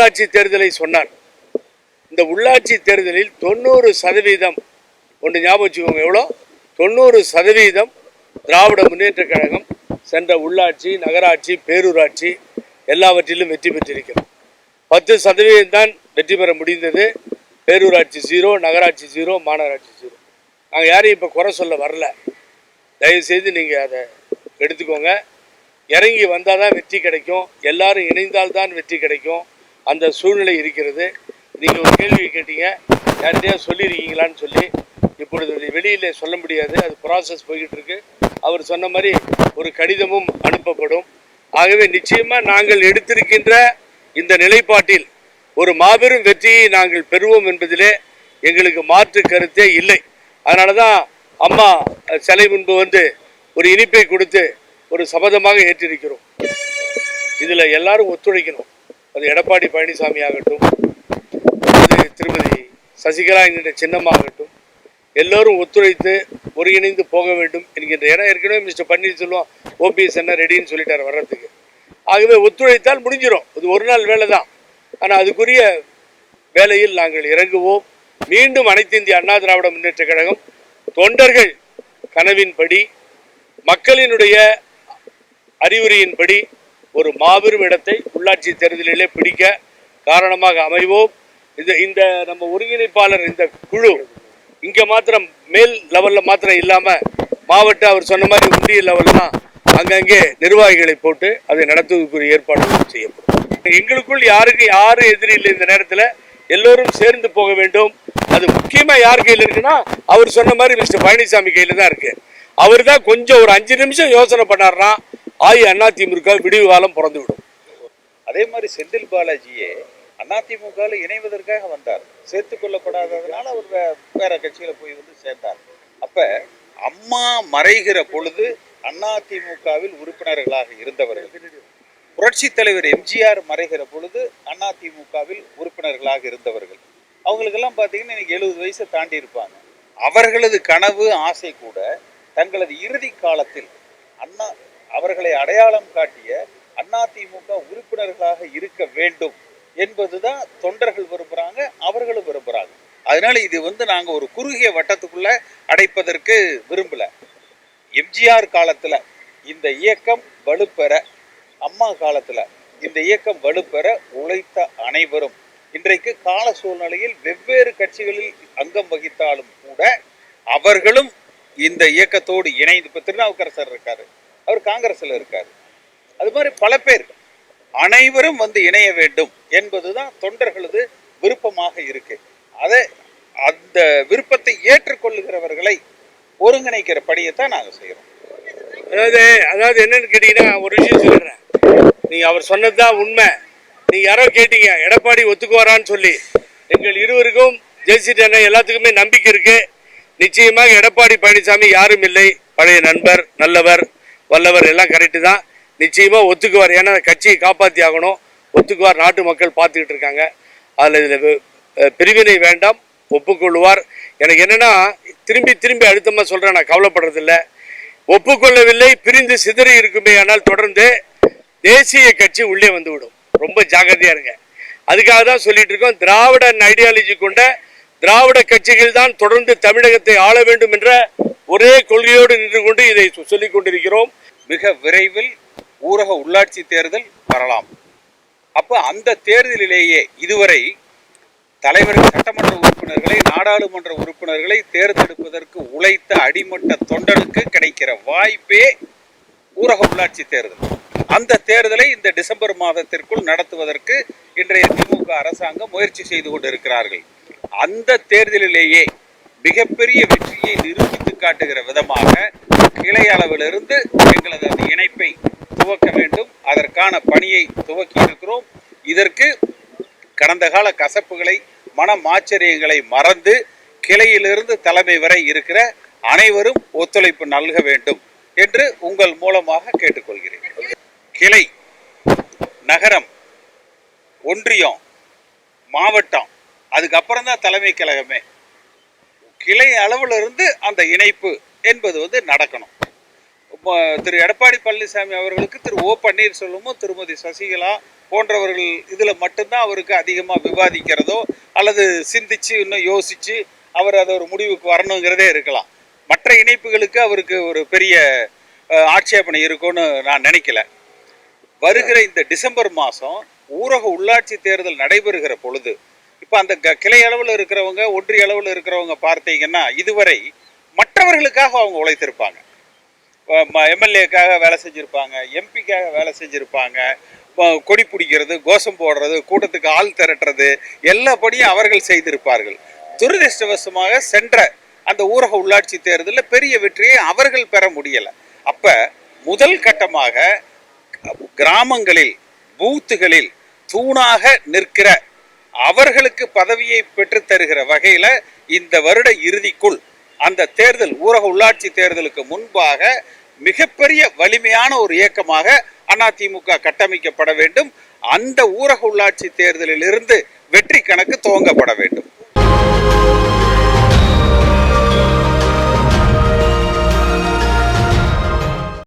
உள்ளாட்சி தேர்தலை சொன்னார். இந்த உள்ளாட்சி தேர்தலில் 90% ஒன்று ஞாபகம் வச்சுக்கோங்க, எவ்வளோ 90% திராவிட முன்னேற்ற கழகம் சென்ற உள்ளாட்சி, நகராட்சி, பேரூராட்சி எல்லாவற்றிலும் வெற்றி பெற்றிருக்கிறோம். 10% தான் வெற்றி பெற முடிந்தது. பேரூராட்சி 0, நகராட்சி 0, மாநகராட்சி 0. நாங்கள் யாரையும் இப்போ குறை சொல்ல வரல. தயவுசெய்து நீங்கள் அதை எடுத்துக்கோங்க. இறங்கி வந்தால் தான் வெற்றி கிடைக்கும், எல்லாரும் இணைந்தால்தான் வெற்றி கிடைக்கும். அந்த சூழ்நிலை இருக்கிறது. நீங்கள் ஒரு கேள்வி கேட்டீங்க, யார்கிட்டயா சொல்லியிருக்கீங்களான்னு சொல்லி. இப்பொழுது வெளியில் சொல்ல முடியாது, அது ப்ராசஸ் போய்கிட்டு இருக்கு. அவர் சொன்ன மாதிரி ஒரு கடிதமும் அனுப்பப்படும். ஆகவே நிச்சயமாக நாங்கள் எடுத்திருக்கின்ற இந்த நிலைப்பாட்டில் ஒரு மாபெரும் வெற்றியை நாங்கள் பெறுவோம் என்பதிலே எங்களுக்கு மாற்று கருத்தே இல்லை. அதனால தான் அம்மா சிலை முன்பு வந்து ஒரு இனிப்பை கொடுத்து ஒரு சபதமாக ஏற்றிருக்கிறோம். இதில் எல்லாரும் ஒத்துழைக்கணும். அது எடப்பாடி பழனிசாமி ஆகட்டும், அது திருமதி சசிகலா என்கின்ற சின்னமாகட்டும், எல்லோரும் ஒத்துழைத்து ஒருங்கிணைந்து போக வேண்டும் என்கின்ற. ஏன்னா ஏற்கனவே மிஸ்டர் பன்னீர்செல்வம் ஓபிஎஸ் என்ன ரெடின்னு சொல்லிட்டார் வர்றதுக்கு. ஆகவே ஒத்துழைத்தால் முடிஞ்சிடும். அது ஒரு நாள் வேலை தான். ஆனால் அதுக்குரிய வேலையில் நாங்கள் இறங்குவோம். மீண்டும் அனைத்து இந்திய அண்ணா திராவிட முன்னேற்ற கழகம் தொண்டர்கள் கனவின்படி, மக்களினுடைய அறிவுரையின்படி ஒரு மாபெரும் இடத்தை உள்ளாட்சி தேர்தலிலே பிடிக்க காரணமாக அமைவோம். இந்த நம்ம ஒருங்கிணைப்பாளர் இந்த குழு இங்கே மாத்திரம் மேல் லெவலில் மாத்திரம் இல்லாமல் மாவட்ட அவர் சொன்ன மாதிரி ஒன்றிய லெவல்லாம் அங்கங்கே நிர்வாகிகளை போட்டு அதை நடத்துவதற்குரிய ஏற்பாடுகள் செய்யப்படும். எங்களுக்குள் யாரும் எதிரி இல்லை. இந்த நேரத்தில் எல்லோரும் சேர்ந்து போக வேண்டும். அது முக்கியமாக யார் கையில் இருக்குன்னா, அவர் சொன்ன மாதிரி மிஸ்டர் பழனிசாமி கையில் தான் இருக்கு. அவர் தான் கொஞ்சம் ஒரு 5 நிமிஷம் யோசனை பண்ணார்னா அதிமுக விடிவு காலம் பிறந்து விடும். அதே மாதிரி செந்தில் பாலாஜியே அதிமுகவில் இணைவதற்காக வந்தார். சேர்த்து கொள்ளப்படாததுனால அவர் வேற கட்சியில போய் வந்து சேர்ந்தார். அப்ப அம்மா மறைகிற பொழுது அதிமுகவில் உறுப்பினர்களாக இருந்தவர்கள், புரட்சி தலைவர் எம்ஜிஆர் மறைகிற பொழுது அதிமுகவில் உறுப்பினர்களாக இருந்தவர்கள், அவங்களுக்கெல்லாம் பார்த்தீங்கன்னா இன்னைக்கு 70 வயசை தாண்டி இருப்பாங்க. அவர்களது கனவு ஆசை கூட தங்களது இறுதி காலத்தில் அவர்களை அடையாளம் காட்டிய அதிமுக உறுப்பினர்களாக இருக்க வேண்டும் என்பதுதான் தொண்டர்கள் விரும்புறாங்க, அவர்களும் விரும்புறாங்க. அதனால இது வந்து நாங்க ஒரு குறுகிய வட்டத்துக்குள்ள அடைப்பதற்கு விரும்பல. எம்ஜிஆர் காலத்துல இந்த இயக்கம் வலுப்பெற, அம்மா காலத்துல இந்த இயக்கம் வலுப்பெற உழைத்த அனைவரும் இன்றைக்கு கால சூழ்நிலையில் வெவ்வேறு கட்சிகளில் அங்கம் வகித்தாலும் கூட அவர்களும் இந்த இயக்கத்தோடு இணைந்து, இப்ப திருநாவுக்கரசர் இருக்காரு, அவர் காங்கிரஸ்ல இருக்காரு, அது மாதிரி பல பேர் அனைவரும் வந்து இணைய வேண்டும் என்பதுதான் தொண்டர்களது விருப்பமாக இருக்கு. அந்த விருப்பத்தை ஏற்றுக்கொள்ளுகிறவர்களை ஒருங்கிணைக்கிற பணியைத்தான் நாங்கள் செய்யறோம். அதாவது என்னன்னு கேட்டீங்கன்னா, ஒரு விஷயம் சொல்றேன். நீங்க அவர் சொன்னதுதான் உண்மை. நீங்க யாரோ கேட்டீங்க எடப்பாடி ஒத்துக்குவாரான்னு சொல்லி. எங்கள் இருவருக்கும் ஜெயசிடி அண்ணன் எல்லாத்துக்குமே நம்பிக்கை இருக்கு. நிச்சயமாக எடப்பாடி பழனிசாமி யாரும் இல்லை, பழைய நண்பர், நல்லவர், வல்லவர், எல்லாம் கரெக்டு தான். நிச்சயமா ஒத்துக்குவார். ஏன்னா கட்சியை காப்பாற்றி ஆகணும். ஒத்துக்குவார். நாட்டு மக்கள் பார்த்துக்கிட்டு இருக்காங்க. அதில் இதில் பிரிவினை வேண்டாம், ஒப்புக்கொள்வார். எனக்கு என்னன்னா, திரும்பி அழுத்தமாக சொல்கிறேன், நான் கவலைப்படுறதில்லை. ஒப்புக்கொள்ளவில்லை, பிரிந்து சிதறி இருக்குமே, ஆனால் தொடர்ந்து தேசிய கட்சி உள்ளே வந்துவிடும். ரொம்ப ஜாக்கிரதையா இருங்க. அதுக்காக தான் சொல்லிட்டு இருக்கோம். திராவிட ஐடியாலஜி கொண்ட திராவிட கட்சிகள் தான் தொடர்ந்து தமிழகத்தை ஆள வேண்டும் என்ற ஒரே கொள்கையோடு நின்று கொண்டு இதை சொல்லிக் கொண்டிருக்கிறோம். மிக விரைவில் ஊரக உள்ளாட்சி தேர்தல் வரலாம். அப்ப அந்த தேர்தலிலேயே இதுவரை தலைவர்கள், சட்டமன்ற உறுப்பினர்களை, நாடாளுமன்ற உறுப்பினர்களை தேர்ந்தெடுப்பதற்கு உழைத்த அடிமட்ட தொண்டனுக்கு கிடைக்கிற வாய்ப்பே ஊரக உள்ளாட்சி தேர்தல். அந்த தேர்தலை இந்த டிசம்பர் மாதத்திற்குள் நடத்துவதற்கு இன்றைய திமுக அரசாங்கம் முயற்சி செய்து கொண்டிருக்கிறார்கள். அந்த தேர்தலிலேயே மிகப்பெரிய வெற்றியை நிரூபித்து காட்டுகிற விதமாக கிளை அளவிலிருந்து எங்களது அந்த இணைப்பை துவக்க வேண்டும். அதற்கான பணியை துவக்கி இருக்கிறோம். இதற்கு கடந்த கால கசப்புகளை, மனமாச்சரியங்களை மறந்து கிளையிலிருந்து தலைமை வரை இருக்கிற அனைவரும் ஒத்துழைப்பு நல்க வேண்டும் என்று உங்கள் மூலமாக கேட்டுக்கொள்கிறேன். கிளை, நகரம், ஒன்றியம், மாவட்டம், அதுக்கப்புறம் தான் தலைமை கழகமே. கிளை அளவில் இருந்து அந்த இணைப்பு என்பது நடக்கணும். திரு எடப்பாடி பழனிசாமி அவர்களுக்கு திரு ஓ பன்னீர்செல்வமும் திருமதி சசிகலா போன்றவர்கள் இதில் மட்டும்தான் அவருக்கு அதிகமாக விவாதிக்கிறதோ அல்லது சிந்திச்சு இன்னும் யோசிச்சு அவர் அதை ஒரு முடிவுக்கு வரணுங்கிறதே இருக்கலாம். மற்ற இணைப்புகளுக்கு அவருக்கு ஒரு பெரிய ஆட்சேபனை இருக்கும்னு நான் நினைக்கல. வருகிற இந்த டிசம்பர் மாதம் ஊரக உள்ளாட்சி தேர்தல் நடைபெறுகிற பொழுது இப்போ அந்த கிளை அளவில் இருக்கிறவங்க, ஒன்றிய அளவில் இருக்கிறவங்க பார்த்தீங்கன்னா இதுவரை மற்றவர்களுக்காக அவங்க உழைத்திருப்பாங்க. எம்எல்ஏக்காக வேலை செஞ்சுருப்பாங்க, எம்பிக்காக வேலை செஞ்சுருப்பாங்க, கொடி பிடிக்கிறது, கோஷம் போடுறது, கூட்டத்துக்கு ஆள் திரட்டுறது எல்லாப்படியும் அவர்கள் செய்திருப்பார்கள். துரதிருஷ்டவசமாக சென்ற அந்த ஊரக உள்ளாட்சி தேர்தலில் பெரிய வெற்றியை அவர்கள் பெற முடியலை. அப்போ முதல் கட்டமாக கிராமங்களில் பூத்துகளில் தூணாக நிற்கிற அவர்களுக்கு பதவியை பெற்றுத்தருகிற வகையில் இந்த வருட இறுதிக்குள் அந்த தேர்தல் ஊரக உள்ளாட்சி தேர்தலுக்கு முன்பாக மிகப்பெரிய வலிமையான ஒரு இயக்கமாக அதிமுக கட்டமைக்கப்பட வேண்டும். அந்த ஊரக உள்ளாட்சி தேர்தலில் இருந்து வெற்றி கணக்கு துவங்கப்பட வேண்டும்.